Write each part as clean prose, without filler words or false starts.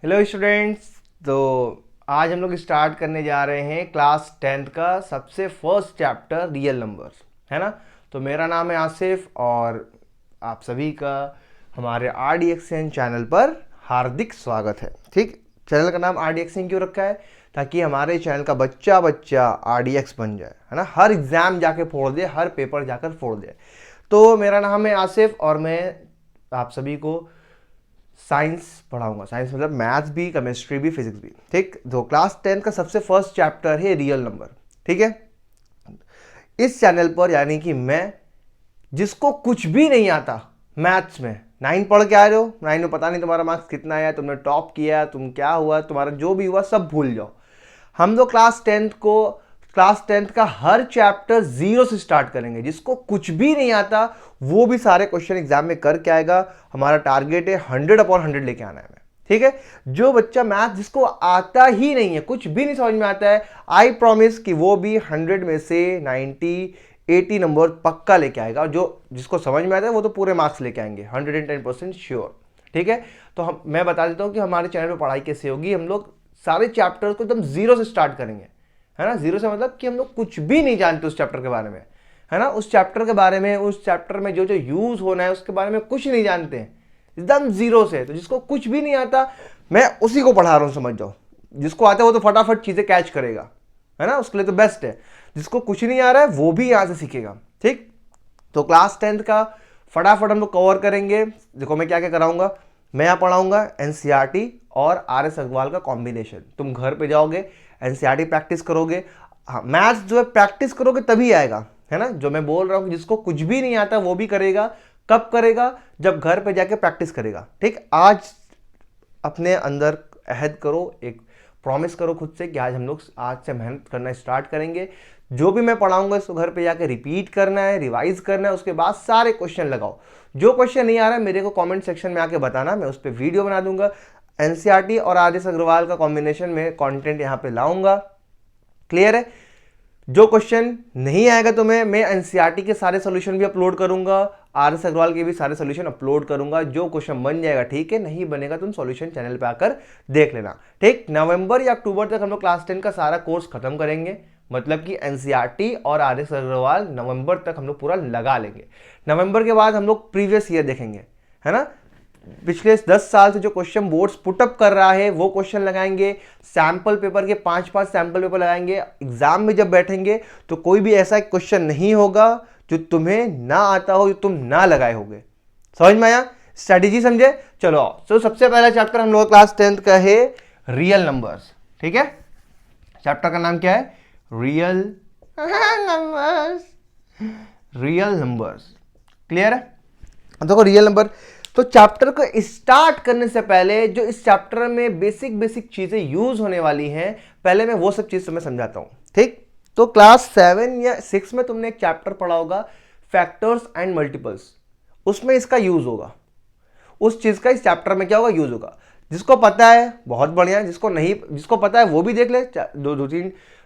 Hello students. तो आज हम लोग स्टार्ट करने जा रहे हैं क्लास 10th का सबसे फर्स्ट चैप्टर रियल नंबर्स, है ना। तो मेरा नाम है आसिफ और आप सभी का हमारे RDXN चैनल पर हार्दिक स्वागत है। ठीक, चैनल का नाम RDXN क्यों रखा है? ताकि हमारे चैनल का बच्चा बच्चा RDX बन जाए, है ना। हर एग्ज़ाम जाके फोड़ दे, हर पेपर जाकर फोड़ दे। तो मेरा नाम है आसिफ और मैं आप सभी को साइंस पढ़ाऊंगा। साइंस मतलब मैथ्स भी, केमिस्ट्री भी, फिजिक्स भी। ठीक, तो क्लास 10 का सबसे फर्स्ट चैप्टर है रियल नंबर। ठीक है, इस चैनल पर यानी कि मैं, जिसको कुछ भी नहीं आता मैथ्स में, 9 पढ़ के आ रहे हो, 9 में पता नहीं तुम्हारा मार्क्स कितना आया, तुमने टॉप किया, तुम क्या हुआ, तुम्हारा जो भी हुआ सब भूल जाओ। हम लोग क्लास टेंथ का हर चैप्टर जीरो से स्टार्ट करेंगे। जिसको कुछ भी नहीं आता वो भी सारे क्वेश्चन एग्जाम में करके आएगा। हमारा टारगेट है 100/100 लेके आना है हमें। ठीक है, जो बच्चा मैथ जिसको आता ही नहीं है, कुछ भी नहीं समझ में आता है, आई प्रॉमिस कि वो भी 100 में से 90-80 नंबर पक्का लेके आएगा। और जो जिसको समझ में आता है वो तो पूरे मार्क्स लेके आएंगे, 110% श्योर। ठीक है, तो मैं बता देता हूँ कि हमारे चैनल पर पढ़ाई कैसे होगी। हम लोग सारे चैप्टर्स को एकदम जीरो से स्टार्ट करेंगे, है ना। जीरो से मतलब कि हम लोग कुछ भी नहीं जानते उस चैप्टर के बारे में, है ना। उस चैप्टर के बारे में, उस चैप्टर में जो जो यूज होना है उसके बारे में कुछ नहीं जानते हैं, एकदम जीरो से। तो जिसको कुछ भी नहीं आता मैं उसी को पढ़ा रहा हूं, समझ जाओ। जिसको आता है वो तो फटाफट चीजें कैच करेगा, है ना, उसके लिए तो बेस्ट है। जिसको कुछ नहीं आ रहा है वो भी यहां से सीखेगा। ठीक, तो क्लास 10th का फटाफट हम लोग कवर करेंगे। देखो मैं क्या क्या कराऊंगा। मैं यहाँ पढ़ाऊंगा NCERT और RS अग्रवाल का कॉम्बिनेशन। तुम घर पे जाओगे, NCERT प्रैक्टिस करोगे। हाँ, मैथ्स जो है प्रैक्टिस करोगे तभी आएगा, है ना। जो मैं बोल रहा हूँ, जिसको कुछ भी नहीं आता वो भी करेगा। कब करेगा? जब घर पे जाके प्रैक्टिस करेगा। ठीक, आज अपने अंदर अहद करो, एक प्रॉमिस करो खुद से कि आज से मेहनत करना स्टार्ट करेंगे। जो भी मैं पढ़ाऊंगा इसको घर पे जाके रिपीट करना है, रिवाइज करना है। उसके बाद सारे क्वेश्चन लगाओ। जो क्वेश्चन नहीं आ रहा है मेरे को कमेंट सेक्शन में आके बताना, मैं उस पर वीडियो बना दूंगा। NCERT और RS अग्रवाल का कॉम्बिनेशन में कंटेंट यहाँ पे लाऊंगा। क्लियर है? जो क्वेश्चन नहीं आएगा तो मैं NCERT के सारे सोल्यूशन भी अपलोड करूंगा, RS अग्रवाल के भी सारे सोल्यूशन अपलोड करूंगा। जो क्वेश्चन बन जाएगा ठीक है, नहीं बनेगा तुम सोल्यूशन चैनल पे आकर देख लेना। ठीक, नवंबर या अक्टूबर तक हम लोग क्लास 10 का सारा कोर्स खत्म करेंगे। मतलब कि NCERT और RS अग्रवाल नवंबर तक हम लोग पूरा लगा लेंगे। नवंबर के बाद हम लोग प्रीवियस ईयर देखेंगे, है ना। पिछले 10 साल से जो क्वेश्चन बोर्ड्स पुटअप कर रहा है वो क्वेश्चन लगाएंगे। सैंपल पेपर के 5-5 सैंपल पेपर लगाएंगे। एग्जाम में जब बैठेंगे तो कोई भी ऐसा क्वेश्चन नहीं होगा जो तुम्हें ना आता हो, जो तुम ना लगाए होगे। समझ में आया? स्ट्रेटेजी समझे? चलो तो सबसे पहला चैप्टर हम लोग क्लास 10th का है रियल नंबर्स। ठीक है, चैप्टर का नाम क्या है? Real numbers. Real numbers, clear है? देखो रियल नंबर, तो चैप्टर को स्टार्ट करने से पहले जो इस चैप्टर में बेसिक बेसिक चीजें यूज होने वाली हैं, पहले मैं वो सब चीज तुम्हें समझाता हूं। ठीक, तो क्लास 7 या 6 में तुमने एक चैप्टर पढ़ा होगा, फैक्टर्स एंड मल्टीपल्स। उसमें इसका यूज होगा। उस चीज का इस चैप्टर में क्या होगा? यूज होगा। जिसको पता है बहुत बढ़िया, जिसको नहीं, जिसको पता है वो भी देख ले।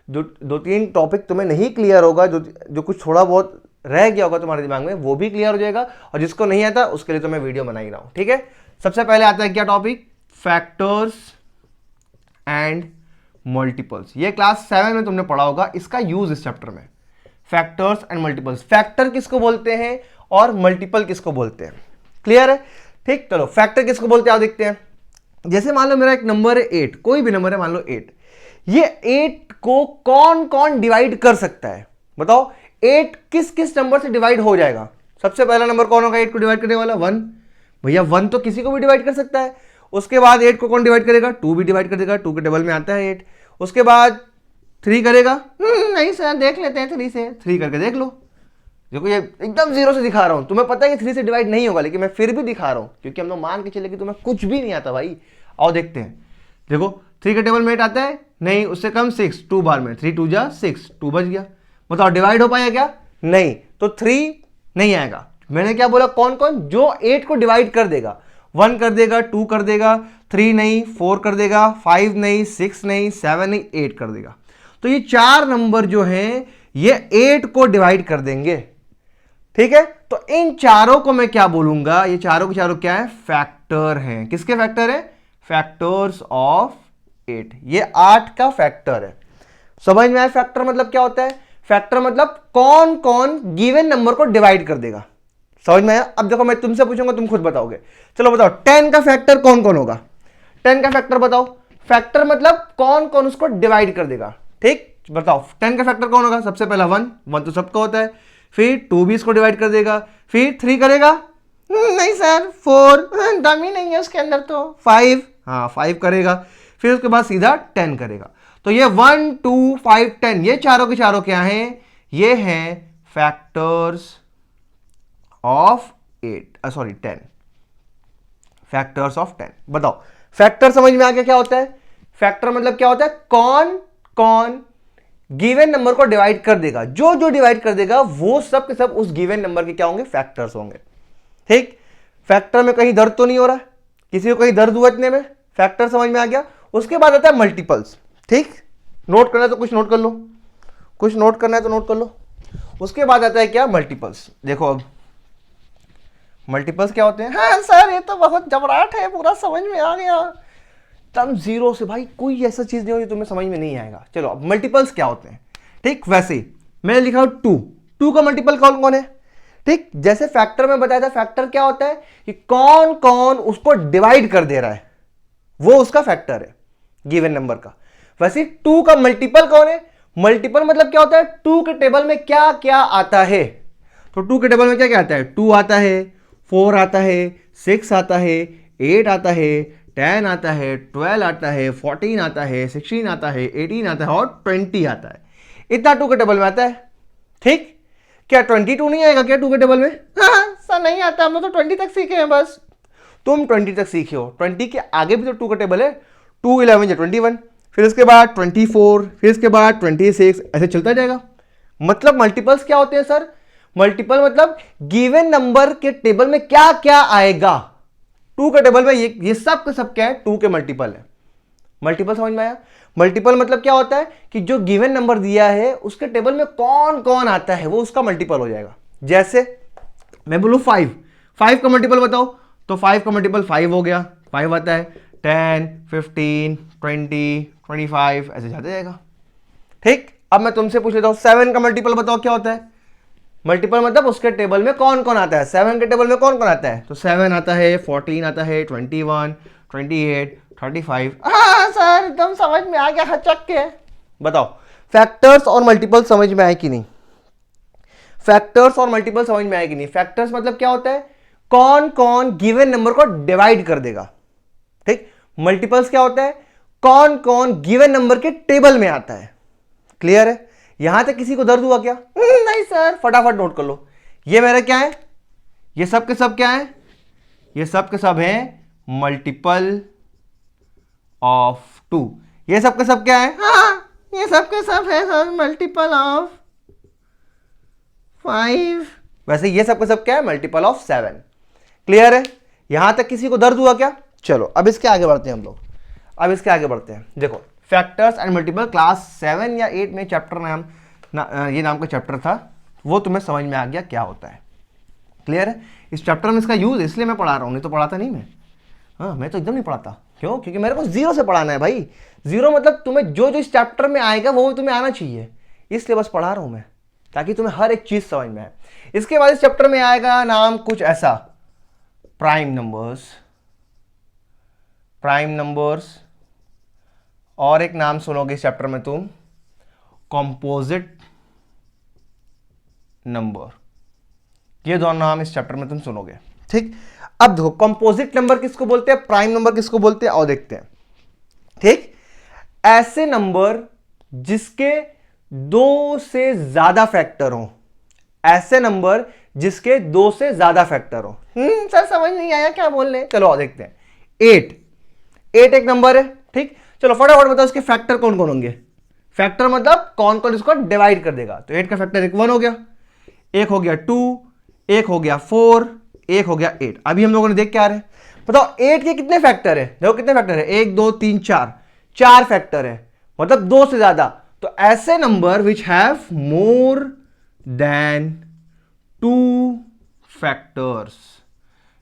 दो तीन टॉपिक तुम्हें नहीं क्लियर होगा, जो कुछ थोड़ा बहुत रह गया होगा तुम्हारे दिमाग में, वो भी क्लियर हो जाएगा। और जिसको नहीं आता उसके लिए तो मैं वीडियो बना ही रहा हूं। ठीक है, सबसे पहले आता है क्या टॉपिक? Factors and multiples. ये क्लास 7 में तुमने पढ़ा होगा, इसका यूज इस चैप्टर में। फैक्टर्स एंड मल्टीपल्स, फैक्टर किसको बोलते हैं और मल्टीपल किसको बोलते हैं? क्लियर है? ठीक, चलो फैक्टर किसको बोलते हैं आओ देखते हैं। जैसे मान लो मेरा एक नंबर है 8, कोई भी नंबर है, मान लो 8। ये 8 को कौन कौन डिवाइड कर सकता है? बताओ 8 किस किस नंबर से डिवाइड हो जाएगा? सबसे पहला नंबर कौन होगा 8 को डिवाइड करने वाला? 1। भैया 1 तो किसी को भी डिवाइड कर सकता है। उसके बाद 8 को कौन डिवाइड करेगा? 2 भी डिवाइड कर देगा, 2 के डबल में आता है 8। उसके बाद 3 करेगा? नहीं सर, देख लेते हैं 3 से। 3 करके देख लो। देखो ये एकदम जीरो से दिखा रहा हूं, तुम्हें पता है कि 3 से डिवाइड नहीं होगा, लेकिन मैं फिर भी दिखा रहा हूं क्योंकि हम लोग मान के चले कि तुम्हें कुछ भी नहीं आता भाई। आओ देखते हैं। देखो 3 के टेबल में 8 आता है? नहीं, उससे कम 6, 2 बार में 3 2 जा 6, 2 बच गया। बताओ डिवाइड हो पाएगा क्या? नहीं, तो 3 नहीं आएगा। मैंने क्या बोला? कौन कौन जो 8 को डिवाइड कर देगा? 1 कर देगा, 2 कर देगा, 3 नहीं, 4 कर देगा, 5 नहीं, 6 नहीं, 7 नहीं, 8 कर देगा। तो ये 4 नंबर जो हैं ये 8 को डिवाइड कर देंगे। ठीक है, तो इन चारों को मैं क्या बोलूंगा? ये चारों के चारों क्या है? फैक्टर हैं। किसके फैक्टर हैं? फैक्टर्स ऑफ 8, ये 8 का फैक्टर है। समझ में आया फैक्टर मतलब क्या होता है? फैक्टर मतलब कौन कौन गिवन नंबर को डिवाइड कर देगा। समझ में आया? अब देखो मैं तुमसे पूछूंगा, तुम खुद बताओगे। चलो बताओ 10 का फैक्टर कौन कौन होगा? 10 का फैक्टर बताओ। फैक्टर मतलब कौन कौन उसको डिवाइड कर देगा। ठीक, बताओ 10 का फैक्टर कौन होगा? सबसे पहला 1 तो सबका होता है, फिर 2 भी इसको डिवाइड कर देगा, फिर 3 करेगा, नहीं सर 4 डमी नहीं है उसके अंदर, तो 5, हाँ 5 करेगा, फिर उसके बाद सीधा 10 करेगा। तो ये 1 2 5 10 ये चारों के चारों क्या हैं? ये हैं factors of 8, sorry 10, factors of 10। बताओ फैक्टर समझ में आ गया क्या होता है? फैक्टर मतलब क्या होता है? कौन कौन गिवन नंबर को डिवाइड कर देगा, जो जो डिवाइड कर देगा वो सब के सब उस गिवन नंबर के क्या होंगे? फैक्टर्स होंगे। ठीक, फैक्टर में कहीं दर्द तो नहीं हो रहा, किसी को कहीं दर्द हुआ इतने में? फैक्टर समझ में आ गया। उसके बाद आता है मल्टीपल्स। ठीक, नोट करना है तो कुछ नोट कर लो, कुछ नोट करना है तो नोट कर लो। उसके बाद आता है क्या? मल्टीपल्स। देखो अब मल्टीपल्स क्या होते हैं? हाँ सर ये तो बहुत जबराट है, पूरा समझ में आ गया। टर्म जीरो से भाई कोई ऐसा चीज नहीं हो जो तुम्हें समझ में नहीं आएगा। चलो अब मल्टीपल्स क्या होते हैं? ठीक, वैसे ही मैं लिखा हूं 2 का मल्टीपल कौन कौन है? ठीक, जैसे फैक्टर में बताया था, फैक्टर क्या होता है कि कौन कौन उसको डिवाइड कर दे रहा है, वो उसका फैक्टर है गिवन नंबर का। वैसे 2 का मल्टीपल कौन है? मल्टीपल मतलब क्या होता है? 2 के टेबल में क्या क्या आता है? तो 2 के टेबल में क्या क्या आता है? 2 आता है, 4 आता है, 6 आता है, 8 आता है, 10 आता है, 12 आता है, 14 आता है, 16 आता है, 18 आता है और 20 आता है। इतना 2 के टेबल में आता है। ठीक, क्या 22 नहीं आएगा क्या 2 के टेबल में? हाँ सर नहीं आता, हम लोग तो 20 तक सीखे हैं बस। तुम 20 तक सीखे हो, 20 के आगे भी तो 2 का टेबल है। 2 11 या 21, फिर इसके बाद 24, फिर इसके बाद 26, ऐसे चलता जाएगा। मतलब मल्टीपल्स क्या होते हैं सर? मल्टीपल मतलब गिवन नंबर के टेबल में क्या क्या आएगा। 2 के टेबल में ये सब के सब क्या है? 2 के मल्टीपल है। मल्टीपल समझ में आया? मल्टीपल मतलब क्या होता है कि जो गिवन नंबर दिया है उसके टेबल में कौन कौन आता है वो उसका मल्टीपल हो जाएगा। जैसे मैं बोलूं 5 का मल्टीपल बताओ, तो 5 का मल्टीपल 5 हो गया, 5 आता है, 10 15 20 25 ऐसे जाते जाएगा। ठीक, अब मैं तुमसे पूछ लेता हूं 7 का मल्टीपल बताओ क्या होता है? मल्टीपल मतलब उसके टेबल में कौन कौन आता है। 7 के टेबल में कौन कौन आता है? तो 7 आता है, 14 आता है, 21 28 35। हाँ सर एकदम समझ में आ गया हचक के। बताओ फैक्टर्स और मल्टीपल समझ में आए कि नहीं? फैक्टर्स और मल्टीपल समझ में आए कि नहीं? फैक्टर्स मतलब क्या होता है? कौन कौन गिवन नंबर को डिवाइड कर देगा। ठीक, मल्टीपल्स क्या होता है? कौन कौन गिवन नंबर के टेबल में आता है। क्लियर है? यहां तक किसी को दर्द हुआ क्या? नहीं सर, फटाफट नोट कर लो। ये मेरा क्या है? ये सब के सब क्या है? ये सब के सब हैं मल्टीपल ऑफ 2। ये सब के सब क्या है? हाँ ये सब के सब है सर मल्टीपल ऑफ 5। वैसे ये सब के सब क्या है? Multiple of 7। क्लियर है? यहां तक किसी को दर्द हुआ क्या? चलो अब इसके आगे बढ़ते हैं हम लोग। अब इसके आगे बढ़ते हैं। देखो फैक्टर्स एंड मल्टीपल क्लास 7 या 8 में चैप्टर ये नाम का चैप्टर था, वो तुम्हें समझ में आ गया क्या होता है। क्लियर है? इस चैप्टर में इसका यूज इसलिए मैं पढ़ा रहा हूँ, नहीं तो पढ़ाता नहीं मैं। हाँ मैं तो एकदम नहीं पढ़ाता। क्यों? क्योंकि मेरे को जीरो से पढ़ाना है भाई। जीरो मतलब तुम्हें जो जो इस चैप्टर में आएगा वो तुम्हें आना चाहिए, इसलिए बस पढ़ा रहा हूँ मैं, ताकि तुम्हें हर एक चीज समझ में आए। इसके बाद इस चैप्टर में आएगा नाम कुछ ऐसा, प्राइम नंबर्स। प्राइम नंबर्स, और एक नाम सुनोगे इस चैप्टर में तुम, कंपोजिट नंबर। ये दोनों नाम इस चैप्टर में तुम सुनोगे। ठीक, अब देखो कंपोजिट नंबर किसको बोलते हैं, प्राइम नंबर किसको बोलते हैं, और देखते हैं। ठीक, ऐसे नंबर जिसके 2 से ज्यादा फैक्टर हो। ऐसे नंबर जिसके 2 से ज्यादा फैक्टर हो। सर समझ नहीं आया क्या बोल रहे हैं? चलो और देखते हैं। 8 एक नंबर है। ठीक, चलो फटाफट बताओ इसके फैक्टर कौन कौन होंगे। फैक्टर मतलब कौन कौन इसको डिवाइड कर देगा। तो 8 का फैक्टर एक 1 हो गया, एक हो गया 2, एक हो गया 4, एक हो गया 8। अभी हम लोगों ने देख के आ रहे हैं। बताओ 8 के कितने फैक्टर है? देखो कितने फैक्टर है, 1 2 3 4, 4 फैक्टर है, मतलब 2 से ज्यादा। तो ऐसे number which have more than 2 factors,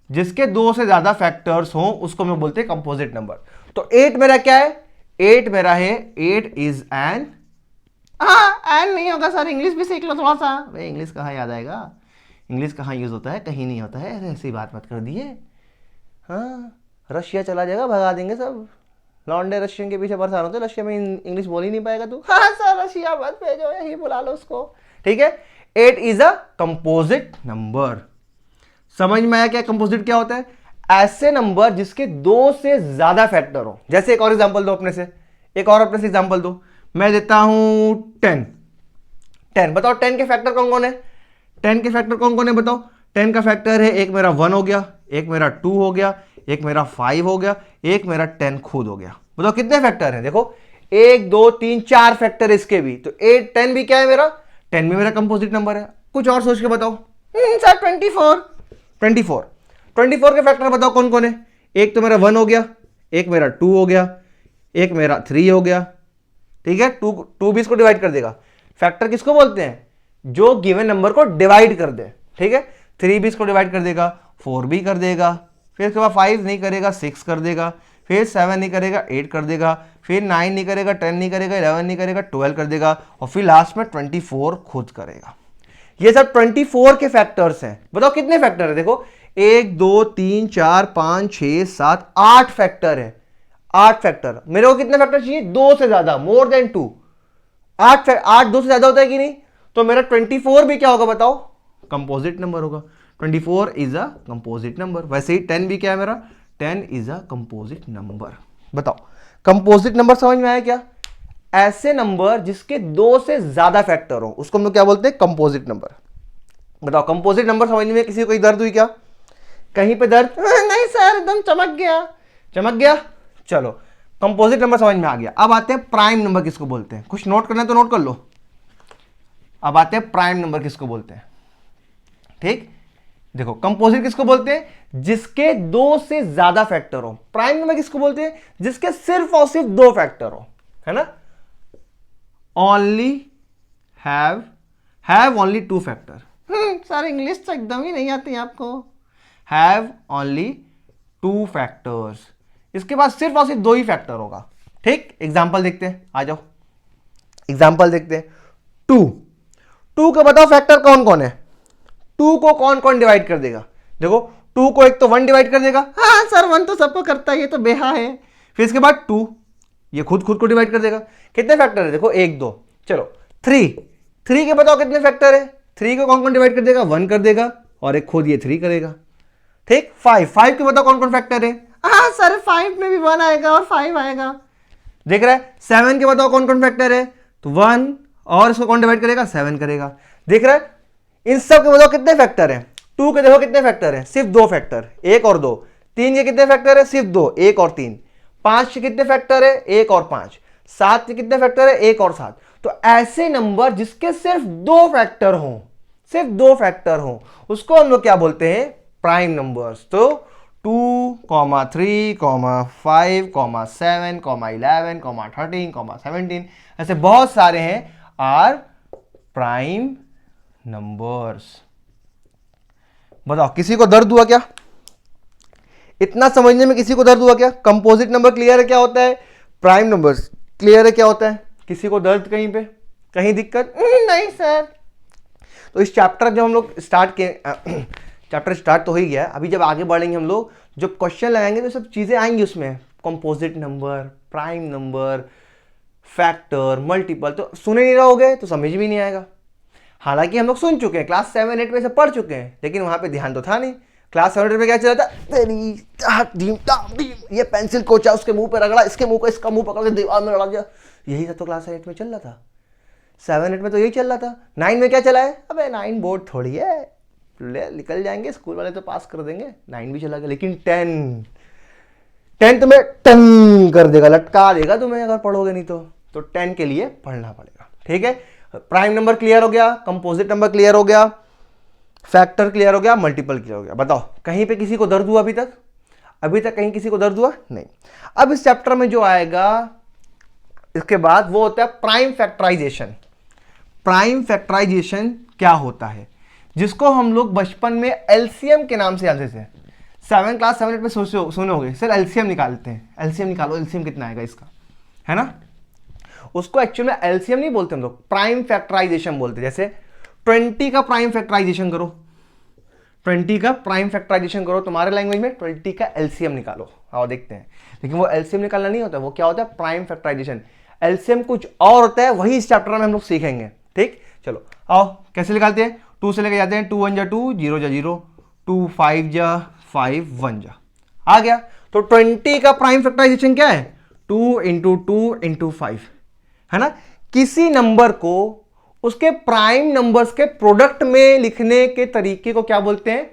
जिसके 2 से ज्यादा फैक्टर्स हों उसको हम लोग बोलते हैं कंपोजिट नंबर। तो 8 मेरा क्या है, 8 मेरा है 8 इज एन, एन नहीं होगा सर, इंग्लिश भी सीख लो थोड़ा सा। भाई इंग्लिश कहाँ याद आएगा, इंग्लिश कहाँ यूज होता है, कहीं नहीं होता है। ऐसी बात मत कर दिए। हाँ रशिया चला जाएगा, भगा देंगे सब लॉन्डे, रशियन के पीछे परेशान होते, रशिया में इंग्लिश बोल ही नहीं पाएगा तू। हाँ सर रशिया मत भेजो, यही बुला लो उसको, ठीक है। 8 इज अ कंपोजिट नंबर। समझ में आया क्या कंपोजिट क्या होता है? ऐसे नंबर जिसके 2 से ज्यादा फैक्टर हो। जैसे एक और एग्जांपल दो अपने से, एक और अपने से एग्जांपल दो। मैं देता हूं 10। बताओ 10 के फैक्टर कौन कौन है? 10 के फैक्टर कौन कौन है बताओ? 10 का फैक्टर है, एक मेरा 1 हो गया, एक मेरा 2 हो गया, एक मेरा 5 हो गया, एक मेरा 10 खुद हो गया। बताओ कितने फैक्टर हैं? देखो 1 2 3 4 फैक्टर इसके भी। तो 8 10 भी क्या है मेरा? 10 भी मेरा कंपोजिट नंबर है। कुछ और सोच के बताओ। सर 24 के फैक्टर बताओ कौन कौन है? एक तो मेरा 1 हो गया, एक मेरा 2 हो गया, एक मेरा 3 हो गया, ठीक है। 2 भी इसको डिवाइड कर देगा। फैक्टर किसको बोलते हैं? जो गिवन नंबर को डिवाइड कर दे, ठीक है। 3 भी इसको डिवाइड कर देगा, 4 भी कर देगा, फिर उसके बाद 5 नहीं करेगा 6 कर देगा, फिर 7 नहीं करेगा 8 कर देगा, फिर 9 नहीं करेगा 10 नहीं करेगा 11 नहीं करेगा 12 कर देगा, और फिर लास्ट में 24 खुद करेगा। ये सब 24 के फैक्टर्स हैं। बताओ कितने फैक्टर है? देखो 1 2 3 4 5 6 7 8 फैक्टर है। 8 फैक्टर। मेरे को कितने फैक्टर चाहिए? 2 से ज्यादा, मोर देन 2। 8 2 से ज्यादा होता है कि नहीं? तो मेरा 24 भी क्या होगा बताओ? कंपोजिट नंबर होगा। 24 इज अ कंपोजिट नंबर। वैसे ही 10 भी क्या है मेरा? 10 इज अ कंपोजिट नंबर। बताओ कंपोजिट नंबर समझ में आया क्या? ऐसे नंबर जिसके 2 से ज्यादा फैक्टर हो उसको हम लोग क्या बोलते हैं? Composite number. बताओ कंपोजिट नंबर समझने में किसी को कोई दर्द हुई क्या? कहीं पे दर्द? नहीं सर एकदम चमक गया, चमक गया। चलो कंपोजिट नंबर समझ में आ गया। अब आते हैं प्राइम नंबर किसको बोलते हैं। कुछ नोट करना है तो नोट कर लो। अब आते हैं प्राइम नंबर किसको बोलते हैं, ठीक। देखो कंपोजिट किसको बोलते हैं? जिसके 2 से ज्यादा फैक्टर हो। प्राइम नंबर किसको बोलते हैं? जिसके सिर्फ और सिर्फ 2 फैक्टर हो, है ना। Only have only 2 factor. Sir English तो एकदम ही नहीं आती आपको। Have only 2 factors. इसके बाद सिर्फ और सिर्फ 2 ही फैक्टर होगा, ठीक। एग्जाम्पल देखते हैं, आ जाओ एग्जाम्पल देखते हैं। 2 का बताओ फैक्टर कौन कौन है? 2 को कौन कौन डिवाइड कर देगा? देखो 2 को एक तो 1 डिवाइड कर देगा। हाँ सर 1 तो सबको करता है, ये तो बेहा है। फिर इसके बाद 2 ये खुद को डिवाइड कर देगा। कितने फैक्टर है? देखो 1 2। चलो 3 के बताओ कितने फैक्टर है? 3 को कौन कौन डिवाइड कर देगा? 1 कर देगा, और एक खुद ये 3 करेगा, ठीक। 5 के बताओ कौन कौन फैक्टर है? हाँ सर 5 में भी 1 आएगा और 5 आएगा, देख रहा है। 7 के बताओ कौन कौन फैक्टर है? तो 1 और इसको कौन डिवाइड करेगा? 7 करेगा, देख रहा है। इन सब के बताओ कितने फैक्टर हैं? 2 के देखो कितने फैक्टर हैं? सिर्फ 2 फैक्टर, 1 और 2। 3 के कितने फैक्टर है? सिर्फ 2, 1 और 3। 5 के कितने फैक्टर है? 1 और 5। 7 के कितने फैक्टर है? 1 और 7। तो ऐसे नंबर जिसके सिर्फ 2 फैक्टर हों, सिर्फ 2 फैक्टर हों, उसको हम लोग क्या बोलते हैं? Prime numbers. तो 2, 3, 5, 7, 11, 13, 17 ऐसे बहुत सारे हैं आर प्राइम नंबर्स। बताओ किसी को दर्द हुआ क्या? इतना समझने में किसी को दर्द हुआ क्या? कंपोजिट नंबर क्लियर है क्या होता है? प्राइम नंबर्स क्लियर है क्या होता है? किसी को दर्द कहीं पे, कहीं दिक्कत? नहीं सर। तो इस चैप्टर जब हम लोग स्टार्ट किए, चैप्टर स्टार्ट तो हो ही गया है, अभी जब आगे बढ़ेंगे हम लोग जो क्वेश्चन लगाएंगे तो सब चीजें आएंगी उसमें। Composite number, prime number, factor, multiple, तो सुने नहीं रहोगे तो समझ भी नहीं आएगा। हालांकि हम लोग सुन चुके हैं, क्लास 7 8 में से पढ़ चुके हैं, लेकिन वहां पे ध्यान तो था नहीं। क्लास 7 8 में क्या चल रहा था? ये पेंसिल कोचा उसके मुंह पे रगड़ा, इसके मुंह को इसका मुंह पकड़ के दीवार में लड़ा दिया, यही सब तो क्लास 8 में चल रहा था। 7 8 में तो यही चल रहा था। 9 में क्या चला है? अबे 9 बोर्ड थोड़ी है, निकल जाएंगे स्कूल वाले तो पास कर देंगे। 9 भी चला गया, लेकिन 10 तुम्हें टन कर देगा, लटका देगा तुम्हें अगर पढ़ोगे नहीं तो 10 के लिए पढ़ना पड़ेगा, ठीक है। प्राइम नंबर क्लियर हो गया, कंपोजिट नंबर क्लियर हो गया, फैक्टर क्लियर हो गया, मल्टीपल क्लियर हो गया। बताओ कहीं पे किसी को दर्द हुआ अभी तक? अभी तक कहीं किसी को दर्द हुआ नहीं। अब इस चैप्टर में जो आएगा इसके बाद वो होता है प्राइम फैक्टराइजेशन। प्राइम फैक्टराइजेशन क्या होता है? जिसको हम लोग बचपन में एलसीएम के नाम से जानते थे। 7 क्लास 7 8 में सुने होगे सर एलसीएम निकालते हैं, एलसीएम निकालो, एलसीएम कितना आएगा इसका, है ना। उसको एक्चुअल में एलसीएम नहीं बोलते हम लोग, प्राइम फैक्टराइजेशन बोलते हैं। जैसे 20 का प्राइम फैक्टराइजेशन करो, 20 का प्राइम फैक्टराइजेशन करो, तुम्हारे लैंग्वेज में 20 का एलसीएम निकालो, आओ देखते हैं। लेकिन वो एलसीएम निकालना नहीं होता, वो क्या होता है प्राइम फैक्टराइजेशन। एलसीएम कुछ और होता है, वही इस चैप्टर में हम लोग सीखेंगे, ठीक। चलो आओ कैसे निकालते हैं, 2 से लेके जाते हैं, 2 1 जा 2, 0 जा 0, 2 5 जा 5, 1 जा, आ गया। तो 20 का प्राइम फैक्टराइजेशन क्या है, 2 इंटू 2 इंटू 5, है ना। किसी नंबर को उसके प्राइम नंबर्स के प्रोडक्ट में लिखने के तरीके को क्या बोलते हैं,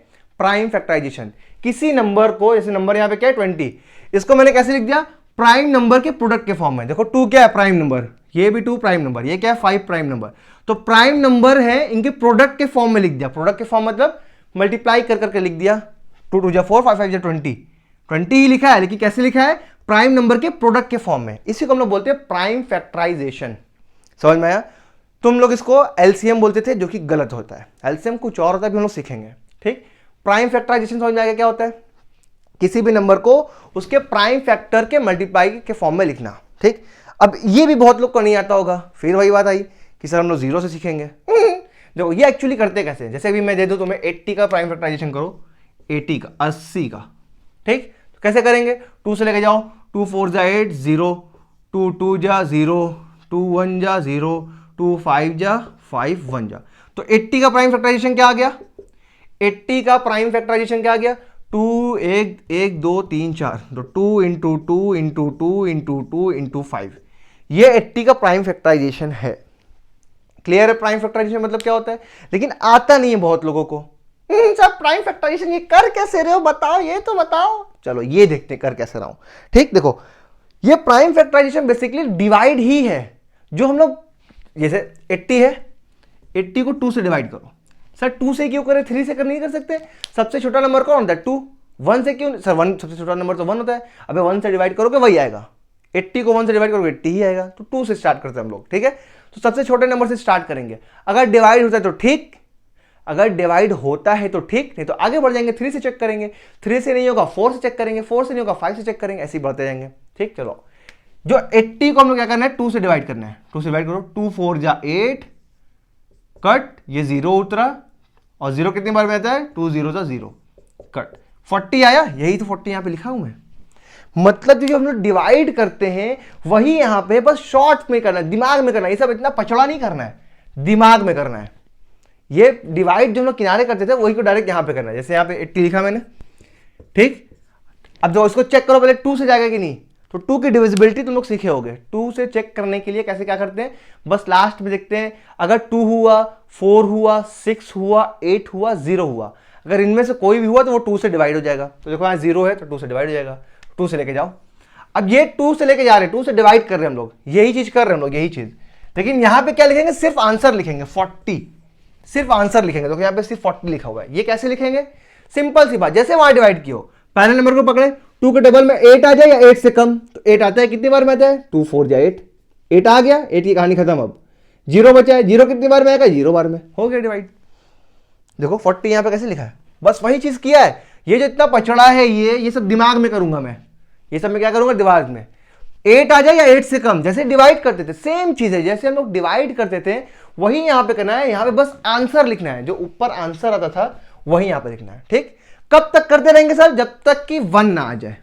प्राइम फैक्टराइजेशन। किसी नंबर को, जैसे नंबर यहां पे क्या है 20, इसको मैंने कैसे लिख दिया, प्राइम नंबर के प्रोडक्ट के फॉर्म में। देखो 2 क्या है प्राइम नंबर, ये भी 2 प्राइम नंबर, ये क्या है 5 प्राइम नंबर। तो प्राइम नंबर है, इनके प्रोडक्ट के फॉर्म में लिख दिया। प्रोडक्ट के फॉर्म मतलब मल्टीप्लाई कर करके लिख दिया, 2 2 जा 4, 5 5 जा 20, 20 ही लिखा है, लेकिन कैसे लिखा है, प्राइम नंबर के प्रोडक्ट के फॉर्म में। इसी को हम लोग बोलते हैं प्राइम फैक्टराइजेशन। समझ में आया। तुम लोग इसको एलसीएम बोलते थे, जो कि गलत होता है, एलसीएम कुछ और होता है, भी हम लोग सीखेंगे, ठीक। प्राइम फैक्टराइजेशन समझ में आएगा क्या होता है, किसी भी नंबर को उसके प्राइम फैक्टर के मल्टीप्लाई के फॉर्म में लिखना, ठीक। अब ये भी बहुत लोग को नहीं आता होगा, फिर वही बात आई कि सर हम लोग 0 से सीखेंगे। देखो ये एक्चुअली करते कैसे, जैसे अभी मैं दे दूं तुम्हें 80 का प्राइम फैक्टराइजेशन करो, 80 का 80 का, ठीक। तो कैसे करेंगे, 2 से लेके जाओ, 2 4 जा 8, 0, 2 2 जा 0, 2 1 जा 0, 2 5 जा 5, 1 जा। तो 80 का प्राइम फैक्टराइजेशन क्या आ गया, 80 का प्राइम फैक्टराइजेशन क्या आ गया, 2 1 1 2 3 4, तो 2 इंटू 2 इंटू 2 इंटू 2 इंटू 5, ये 80 का प्राइम फैक्टराइजेशन है। क्लियर है प्राइम फैक्टराइजेशन मतलब क्या होता है, लेकिन आता नहीं है बहुत लोगों को। सर प्राइम फैक्टराइजेशन ये कर कैसे रहे हो बताओ, ये तो बताओ। चलो ये देखते हैं कर कैसे रहा हूं, ठीक। देखो ये प्राइम फैक्टराइजेशन बेसिकली डिवाइड ही है, जो हम लोग, जैसे 80 है, 80 को 2 से डिवाइड करो। सर 2 से क्यों करें, 3 से कर नहीं कर सकते, सबसे छोटा नंबर कौन होता है 2, 1 से क्यों, सर 1 सबसे छोटा नंबर तो 1 होता है। अबे 1 से डिवाइड करोगे वही आएगा, 80 को 1 से डिवाइड करोगे 80 ही आएगा। तो 2 से स्टार्ट करते हैं हम लोग, ठीक है। तो सबसे छोटे नंबर से स्टार्ट करेंगे, अगर डिवाइड होता है तो ठीक, अगर डिवाइड होता है तो ठीक, नहीं तो आगे बढ़ जाएंगे, 3 से चेक करेंगे, 3 से नहीं होगा 4 से चेक करेंगे, 4 से नहीं होगा 5 से चेक करेंगे, ऐसे ही बढ़ते जाएंगे, ठीक। चलो जो 80 को हम लोग क्या करना है, 2 से डिवाइड करना है, 2 से डिवाइड करो, 2 4 जा 8, कट, ये 0 उतरा, और 0 कितनी बार में आता है, 2 0 जा 0, कट, 40 आया, यही तो 40 यहां पे लिखा हूं मैं। मतलब जो हम लोग डिवाइड करते हैं वही यहां पे बस शॉर्ट में करना है, दिमाग में करना है, ये सब इतना पचड़ा नहीं करना है, दिमाग में करना है। ये डिवाइड जो हम लोग किनारे करते थे वही को डायरेक्ट यहां पे करना है। जैसे यहां पे 80 लिखा मैंने, ठीक। अब जो इसको चेक करो पहले 2 से जाएगा कि नहीं, तो 2 की डिविजिबिलिटी तुम लोग सीखे होगे। 2 से चेक करने के लिए कैसे क्या करते हैं, बस लास्ट में देखते हैं, अगर 2 हुआ, 4 हुआ, 6 हुआ, 8 हुआ, 0 हुआ, अगर इनमें से कोई भी हुआ तो वो 2 से डिवाइड हो जाएगा। तो देखो यहाँ 0 है तो 2 से डिवाइड हो जाएगा, 2 से लेके जाओ। अब ये 2 से लेके जा रहे हैं, 2 से डिवाइड कर रहे हैं हम लोग, यही चीज कर रहे हैं हम लोग, यही चीज। लेकिन यहां पे क्या लिखेंगे, सिर्फ आंसर लिखेंगे 40, सिर्फ आंसर लिखेंगे। तो यहाँ पे सिर्फ 40 लिखा हुआ है, ये कैसे लिखेंगे, सिंपल सी बात, जैसे वहां डिवाइड किया, पहले नंबर को पकड़े, 2 के टेबल में 8 आ जाए या 8 से कम, तो 8 आता है, कितनी बार में आता है, 2 4 जा 8, 8 आ गया, 8 की कहानी खत्म। अब 0 बचा है, 0 कितनी बार में आएगा, 0 बार में, हो गया डिवाइड। देखो 40 यहां पे कैसे लिखा है, बस वही चीज किया है। ये जो इतना पछड़ा है ये सब दिमाग में करूंगा मैं, ये सब मैं क्या करूंगा दिमाग में। 8 आ जाए या 8 से कम, जैसे डिवाइड करते थे सेम चीज है, जैसे हम लोग डिवाइड करते थे वही यहां पे करना है। यहां पे बस आंसर लिखना है, जो ऊपर आंसर आता था वही यहां पे लिखना है, ठीक। कब तक करते रहेंगे सर, जब तक कि 1 ना आ जाए,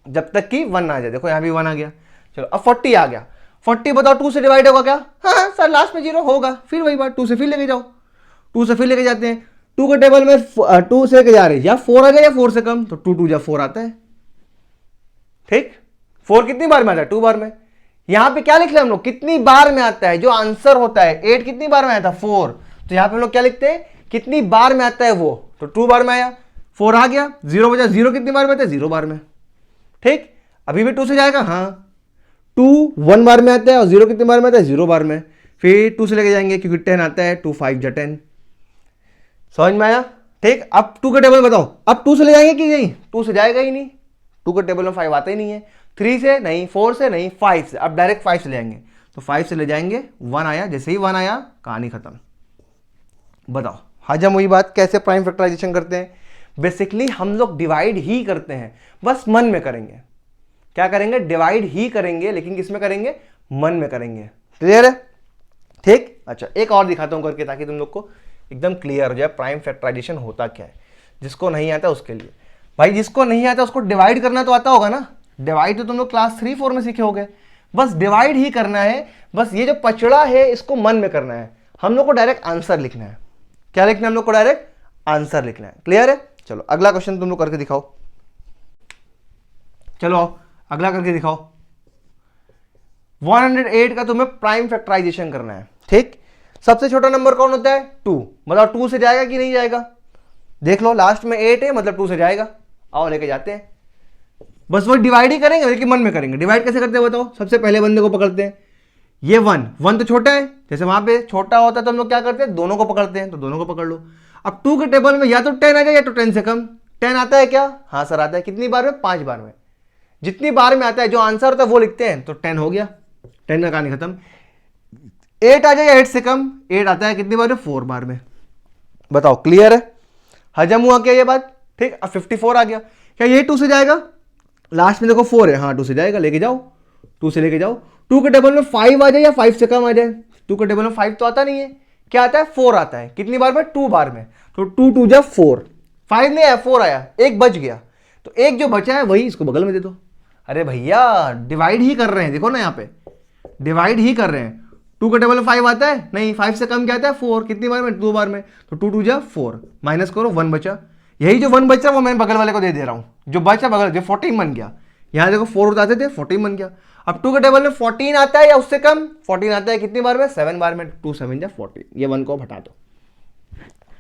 जब तक कि 1 ना आ जाए। देखो यहां भी 1 आ गया, चलो अब 40 आ गया, 40 बताओ 2 से डिवाइड होगा क्या, हाँ सर लास्ट में 0 होगा, फिर वही बात, 2 से फिर लेके जाओ, 2 से फिर लेके जाते हैं, 2 के टेबल में 2 से लेके जा रहे हैं, या 4 आ जाए या 4 से कम, तो 2 2 जा 4 आता है, ठीक। 4 कितनी बार में आता है, 2 बार में। यहां पे क्या लिख रहे हैं हम लोग, कितनी बार में आता है, जो आंसर होता है 8 कितनी बार में आया था 4, तो यहां पे हम लोग क्या लिखते हैं, कितनी बार में आता है वो, तो 2 बार में आया, 4 आ गया, 0 बचा, 0 कितनी बार में आता है, 0 बार में, ठीक। अभी भी 2 से जाएगा, हाँ 2 1 बार में आता है, और 0 कितनी बार में आता है, 0 बार में, फिर 2 से लेके जाएंगे क्योंकि 10 आता है, 2 5 जा 10, समझ में आया, ठीक। अब 2 का टेबल बताओ, अब 2 से ले जाएंगे कि नहीं, 2 से जाएगा ही नहीं, 2 के टेबल में 5 आता ही नहीं है, 3 से नहीं, 4 से नहीं, 5 से, अब डायरेक्ट 5 से ले जाएंगे, तो 5 से ले जाएंगे, 1 आया, जैसे ही 1 आया कहानी खत्म। बताओ हजम हुई बात, कैसे प्राइम फैक्टराइजेशन करते हैं। बेसिकली हम लोग डिवाइड ही करते हैं, बस मन में करेंगे। क्या करेंगे? डिवाइड ही करेंगे, लेकिन किस में करेंगे? मन में करेंगे। क्लियर है? ठीक। अच्छा, एक और दिखाता हूं करके ताकि तुम लोग को एकदम क्लियर हो जाए प्राइम फैक्टराइजेशन होता क्या है। जिसको नहीं आता उसके लिए, भाई जिसको नहीं आता उसको डिवाइड करना तो आता होगा ना। डिवाइड तो तुम लोग क्लास 3-4 में सीखे होगे। बस डिवाइड ही करना है, बस ये जो पचड़ा है इसको मन में करना है। हम लोग को डायरेक्ट आंसर लिखना है। क्या लिखना है? हम लोग को डायरेक्ट आंसर लिखना है। क्लियर है? चलो अगला क्वेश्चन तुम लोग करके दिखाओ। चलो आओ अगला करके दिखाओ। 108 का तुम्हें प्राइम फैक्टराइजेशन करना है। ठीक। सबसे छोटा नंबर कौन होता है? 2। मतलब 2 से जाएगा कि नहीं जाएगा? देख लो, लास्ट में 8 है, मतलब 2 से जाएगा। आओ लेके जाते हैं। बस वो डिवाइड ही करेंगे, लेकिन मन में करेंगे। डिवाइड कैसे करते हैं बताओ? सबसे पहले बंदे को पकड़ते हैं। ये 1 तो छोटा है, जैसे वहां पे छोटा होता है तो हम लोग क्या करते हैं? दोनों को पकड़ते हैं। तो दोनों को पकड़ लो। अब 2 के टेबल में या तो 10 आ जाए या तो 10 से कम। 10 आता है क्या? हाँ सर आता है। कितनी बार में? 5 बार में। जितनी बार में आता है जो आंसर होता है वो लिखते हैं, तो 10 हो गया। 10 का कहानी खत्म। 8 आ जाए या 8 से कम? 8 आता है कितनी बार में? 4 बार में। बताओ क्लियर है? हजम हुआ क्या ये बात? ठीक। अब 54 आ गया। क्या ये 2 से जाएगा? लास्ट में देखो 4 है, हाँ 2 से जाएगा। लेके जाओ, 2 से लेके जाओ। 2 के टेबल में 5 आ जाए या 5 से कम आ जाए? 2 के टेबल में 5 तो आता नहीं है। क्या आता है? 4 आता है। कितनी बार में? 2 बार में। तो 2 2 जा 4। 5 नहीं आया, 4 आया, एक बच गया। तो एक जो बचा है वही इसको बगल में दे दो। अरे भैया डिवाइड ही कर रहे हैं, देखो ना यहाँ पे डिवाइड ही कर रहे हैं। 2 के टेबल में 5 आता है नहीं, 5 से कम क्या आता है? 4। कितनी बार में? 2 बार में। तो 2 2 जा 4, माइनस करो 1 बचा। यही जो 1 बचा वो मैं बगल वाले को दे रहा हूं। जो बचा बगल, जो 14 बन गया। यहां देखो 4 उतारते थे, 14 बन गया। अब 2 के टेबल में 14 आता है या उससे कम? 14 आता है। कितनी बार में? 7 बार में। 2 7 जा 14। ये 1 को हटा दो।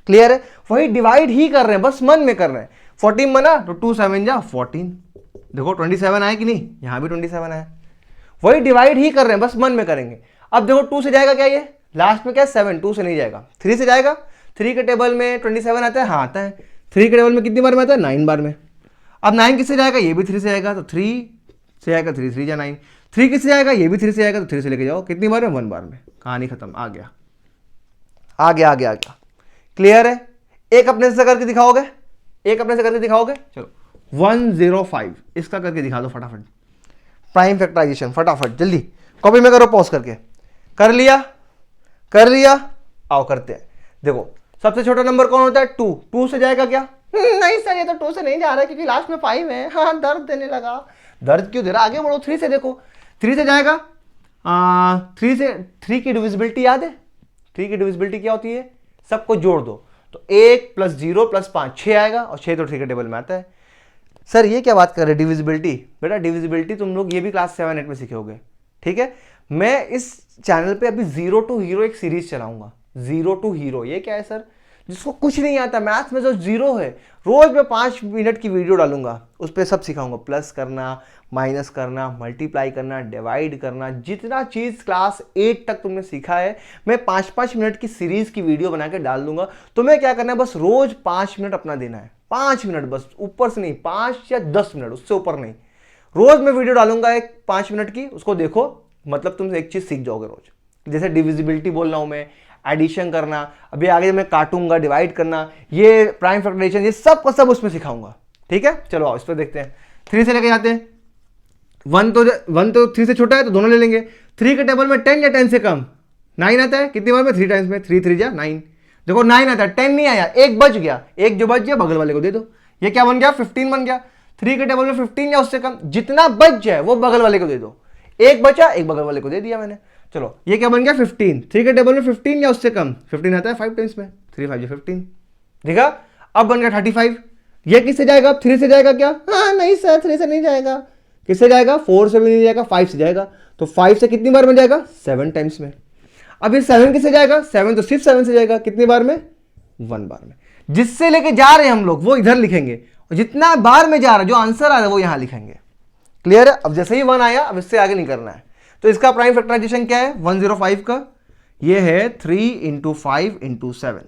क्लियर है? वही डिवाइड ही कर रहे हैं, बस मन में कर रहे हैं। 14 बना तो 2 7 जा 14। देखो 27 आया कि नहीं? यहां भी 27 आया। वही डिवाइड ही कर रहे हैं, बस मन में करेंगे। अब देखो 2 से जाएगा क्या? ये लास्ट में क्या? 7। 2 से नहीं जाएगा। 3 से जाएगा? 3 के टेबल में 27 आता है, हाँ आता है। 3 के टेबल में कितनी बार में आता है? 9 बार में। अब 9 किससे जाएगा? ये भी 3 से जाएगा, तो 3 से आएगा। 3 3 जा 9। 3 किससे जाएगा? ये भी 3 से जाएगा, तो 3 से लेके जाओ। कितनी बार में? 1 बार में। कहानी खत्म। आ गया आ गया आ गया आ गया। क्लियर है? एक अपने से करके दिखाओगे? एक अपने से करके दिखाओगे? चलो 105 इसका करके दिखा दो फटाफट। प्राइम फैक्टराइजेशन फटाफट जल्दी कॉपी में करो, पॉज करके। कर लिया? कर लिया? आओ करते हैं। देखो सबसे छोटा नंबर कौन होता है? 2। 2 से जाएगा क्या? नहीं सर ये तो 2 से नहीं जा रहा है क्योंकि लास्ट में 5 है। हाँ दर्द देने लगा। दर्द क्यों दे रहा? आगे बढ़ो। 3 से देखो। 3 से जाएगा? 3 की डिविजिबिलिटी याद है? 3 की डिविजिबिलिटी क्या होती है? सबको जोड़ दो तो 1 + 0 + 5 6 आएगा, और 6 तो 3 के टेबल में आता है। सर ये क्या बात कर रहे हैं डिविजिबिलिटी? बेटा डिविजिबिलिटी तुम लोग ये भी क्लास 7-8 में सीखे होगे। ठीक है? मैं इस चैनल पे अभी 0 to हीरो एक सीरीज चलाऊंगा। 0 to हीरो ये क्या है सर? जिसको कुछ नहीं आता मैथ्स में, जो 0 है, रोज मैं 5 मिनट की वीडियो डालूंगा, उस पर सब सिखाऊंगा। प्लस करना, माइनस करना, मल्टीप्लाई करना, डिवाइड करना, जितना चीज़ क्लास 8 तक तुमने सीखा है मैं 5-5 मिनट की सीरीज की वीडियो बना के डाल दूंगा। तुम्हें क्या करना है? बस रोज 5 मिनट अपना देना है। 5 मिनट बस, ऊपर से नहीं। 5 या 10 मिनट, उससे ऊपर नहीं। रोज मैं वीडियो डालूंगा एक 5 मिनट की, उसको देखो। मतलब तुम एक चीज सीख जाओगे रोज। जैसे डिविजिबिलिटी बोल रहा हूं मैं, एडिशन करना, अभी आगे मैं काटूंगा, डिवाइड करना, ये प्राइम फैक्टराइजेशन, ये सब का सब उसमें सिखाऊंगा। ठीक है? चलो आओ इस पर देखते हैं। 3 से लेके जाते हैं। 1 तो 3 से छोटा है तो दोनों ले लेंगे। 3 के टेबल में 10 या 10 से कम? 9 आता है। कितनी बार में? 3 टाइम्स में। 3 3 जा 9। देखो 9 आता है, 10 नहीं आया, एक बच गया। एक जो बच गया बगल वाले को दे दो। ये क्या बन गया? 15 बन गया। 3 के टेबल में 15 या उससे कम, जितना बच जाए वो बगल वाले को दे दो। एक बचा, एक बगल वाले को दे दिया मैंने। चलो ये क्या बन गया? 15। 3 के टेबल में 15 या उससे कम? 15 आता है 5 टाइम्स में। 3 5 15। देखा? अब बन गया 35। ये किससे जाएगा? 3 से जाएगा क्या? हाँ नहीं सर 3 से नहीं जाएगा। किससे जाएगा? 4 से भी नहीं जाएगा, 5 से जाएगा। तो 5 से कितनी बार में जाएगा? 7 टाइम्स में। अब ये 7 किससे जाएगा? 7 तो सिर्फ 7 से जाएगा। कितनी बार में? 1 बार में। जिससे लेके जा रहे हैं हम लोग वो इधर लिखेंगे, और जितना बार में जा रहा है, जो आंसर आ रहा है वो यहां लिखेंगे। क्लियर है? अब जैसे ही 1 आया, अब इससे आगे नहीं करना है। तो इसका प्राइम फैक्टराइजेशन क्या है? 105 का ये है 3 × 5 × 7।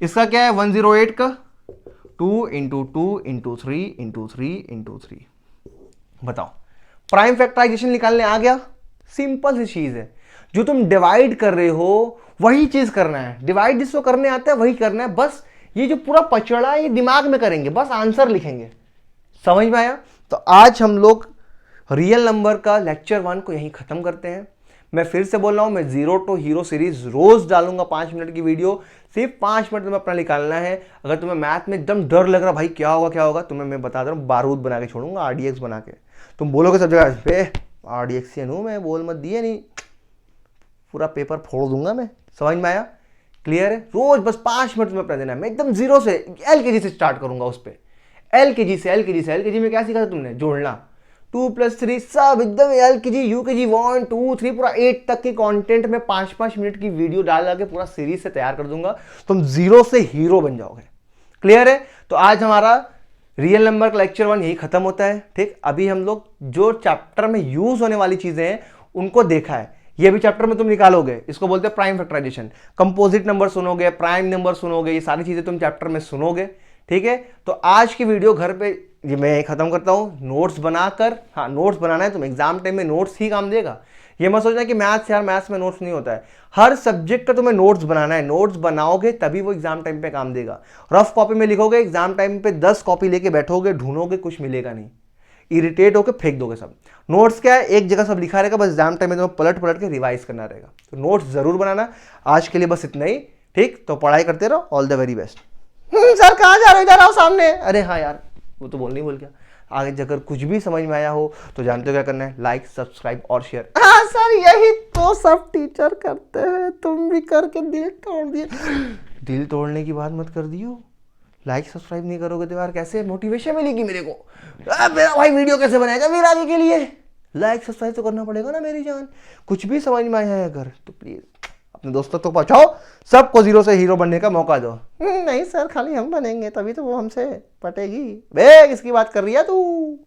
इसका क्या है? 108 का 2 × 2 × 3 × 3 × 3। बताओ प्राइम फैक्टराइजेशन निकालने आ गया? सिंपल सी चीज है। जो तुम डिवाइड कर रहे हो वही चीज करना है। डिवाइड जिसको करने आता है वही करना है। बस ये जो पूरा पचड़ा है ये दिमाग में करेंगे, बस आंसर लिखेंगे। समझ में आया? तो आज हम लोग रियल नंबर का लेक्चर 1 को यहीं खत्म करते हैं। मैं फिर से बोल रहा हूं, मैं जीरो टू हीरो सीरीज रोज डालूंगा 5 मिनट की वीडियो, सिर्फ 5 मिनट तुम्हें अपना निकालना है। अगर तुम्हें मैथ में एकदम डर लग रहा भाई क्या होगा, तुम्हें मैं बता दे रहा हूँ, बारूद बना के छोड़ूंगा, आरडीएक्स बना के। तुम बोलोगे सब जगह आरडीएक्सियन हूं मैं, बोल मत दिए नहीं, पूरा पेपर फोड़ दूंगा मैं। समझ में आया? क्लियर है? रोज बस 5 मिनट तुम्हें अपना देना है। मैं एकदम जीरो से एलकेजी से स्टार्ट करूंगा उस पर, एलकेजी में क्या सीखा था तुमने? जोड़ना, 2 + 3 सब एकदम एलकेजी, यूकेजी 1 2 3 पूरा 8 तक के कंटेंट में 5-5 मिनट की वीडियो डाल के पूरा सीरीज से तैयार कर दूंगा। तुम जीरो से हीरो बन जाओगे। क्लियर है? तो आज हमारा रियल नंबर का लेक्चर 1 यही खत्म होता है। ठीक, अभी हम लोग जो चैप्टर में यूज होने वाली चीजें हैं उनको देखा है। ये भी चैप्टर में तुम निकालोगे, इसको बोलते हैं प्राइम फैक्टराइजेशन। कंपोजिट नंबर सुनोगे, प्राइम नंबर सुनोगे, ये सारी चीजें तुम चैप्टर में सुनोगे। ठीक है, तो आज की वीडियो घर पे ये मैं खत्म करता हूं, नोट्स बनाकर। हाँ, नोट्स बनाना है, तुम एग्जाम टाइम में नोट्स ही काम देगा। ये मत सोचना कि मैथ्स यार मैथ्स में नोट्स नहीं होता है, हर सब्जेक्ट का तुम्हें नोट्स बनाना है। नोट्स बनाओगे तभी वो एग्जाम टाइम पे काम देगा। रफ कॉपी में लिखोगे, एग्जाम टाइम पे 10 कॉपी लेके बैठोगे, ढूंढोगे, कुछ मिलेगा नहीं, इरिटेट होकर फेंक दोगे सब। नोट्स क्या है, एक जगह सब लिखा रहेगा, बस एग्जाम टाइम में तुम्हें पलट पलट के रिवाइज करना रहेगा। तो नोट्स जरूर बनाना। आज के लिए बस इतना ही। ठीक, तो पढ़ाई करते रहो। All the very best. Sir कहाँ जा रहे हो? इधर आओ सामने। अरे हाँ यार, वो तो बोलनी भूल गया। आगे अगर कुछ भी समझ में आया हो तो जानते हो क्या करना है, लाइक, सब्सक्राइब और शेयर। हाँ सर, यही तो सब टीचर करते हैं, तुम भी करके दिल तोड़ दिए। दिल तोड़ने की बात मत कर दियो। लाइक सब्सक्राइब नहीं करोगे तो यार कैसे मोटिवेशन मिलेगी मेरे को? मेरा भाई वीडियो कैसे बनाएगा मेरे आगे के लिए? लाइक सब्सक्राइब तो करना पड़ेगा ना मेरी जान। कुछ भी समझ में आया है अगर तो प्लीज अपने दोस्तों तक पहुंचाओ, सबको जीरो से हीरो बनने का मौका दो। नहीं सर, खाली हम बनेंगे तभी तो वो हमसे पटेगी। बे किसकी बात कर रही है तू?